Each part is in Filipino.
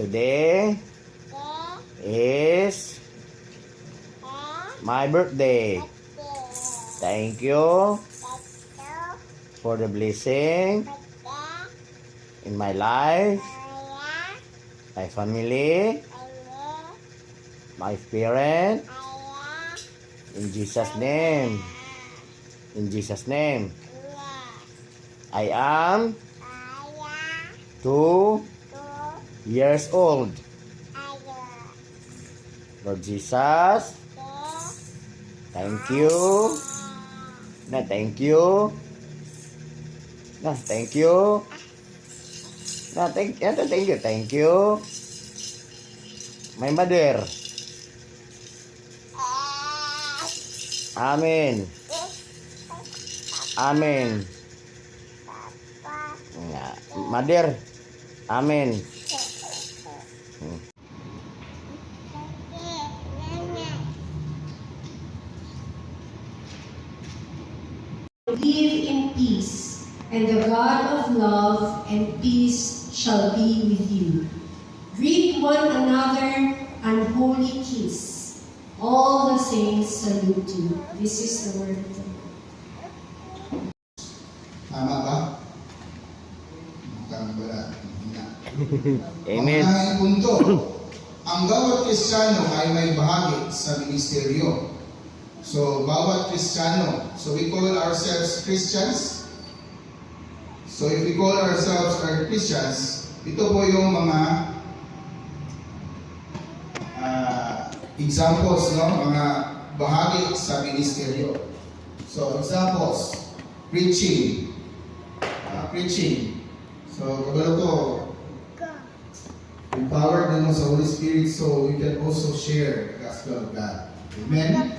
Today is my birthday. Thank you for the blessing in my life, my family, my parents. In Jesus' name. In Jesus' name. I am 2 years old. Lord Jesus, thank you. Thank you. Thank you. Thank you. Thank you. My mother. Amen. Amen. Mother. Amen. Live in peace, and the God of love and peace shall be with you. Greet one another an holy kiss. All the saints salute you. This is the word of God. Tama ba? Mukhang wala. Amen. Pangunahing punto, ang bawat Kristiyano ay may bahagi sa ministeryo. So, bawat Kristiyano, so we call ourselves Christians. So, if we call ourselves Christians, ito po yung mga examples, no? Mga bahagi sa ministeryo. So, examples, preaching. Preaching. So, kabalo ko, empowered naman sa Holy Spirit so we can also share the gospel of God. Amen?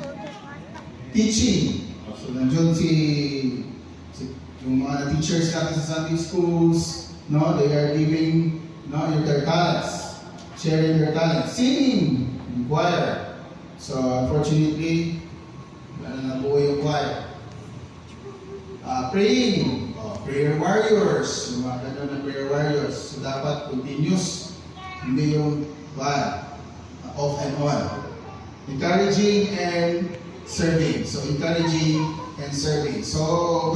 Teaching. So, nandiyon yung mga teachers natin sa Sunday schools, no? They are giving, no, their talents, sharing their talents. Singing, yung choir. So, unfortunately, wala na nabuo yung choir. Praying, prayer warriors, yung mga ganda na prayer warriors. So, dapat continuous, hindi yung off and on. Encouraging and serving. So, encouraging and serving. So,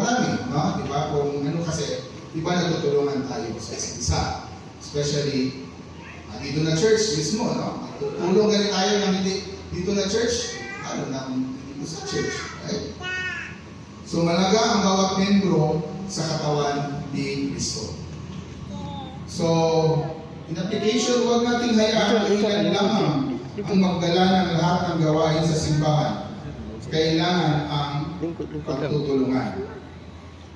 marami, no? Diba? Kung ano kasi, iba natutulungan tayo sa isa't isa. Especially, dito na church mismo, no? Tulong ganit tayo ng hindi dito na church, ano na dito sa church, right? So, malaga ang bawat membro sa katawan ni Kristo. So, in application, huwag nating hayaan ilan lamang ang magdala ng lahat ng gawain sa simbahan. Kailangan ang pagtutulungan.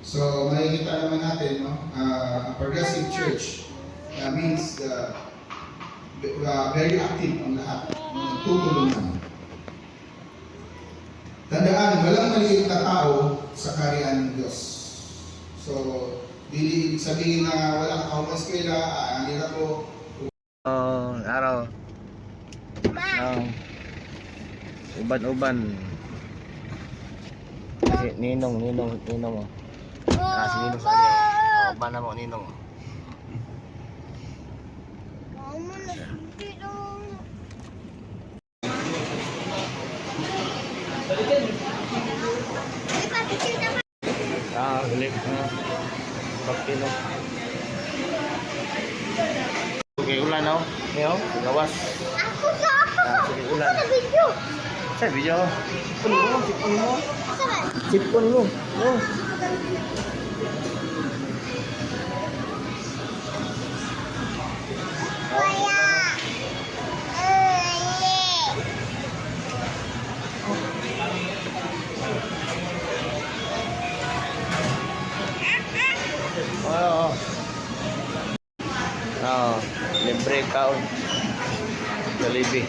So, makikita naman natin, no? A progressive church means very active ang lahat. Tutulungan. Tandaan, walang maliit na tao sa kaharian ng Diyos. So, dili ibig sabihin na walang tao sa eskwela, nila ko. Araw. Uban-uban. Ninong mo. Si Ninong sa aliyo. Uban na mo, Ninong. Balik na. Pagkino. Okay, ulan, no? Ngayon, gawas. Sige, ulan. Sa video. Sipon mo. Sipon mo. Oh. Libre ka. Jollibee.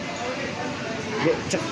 Check.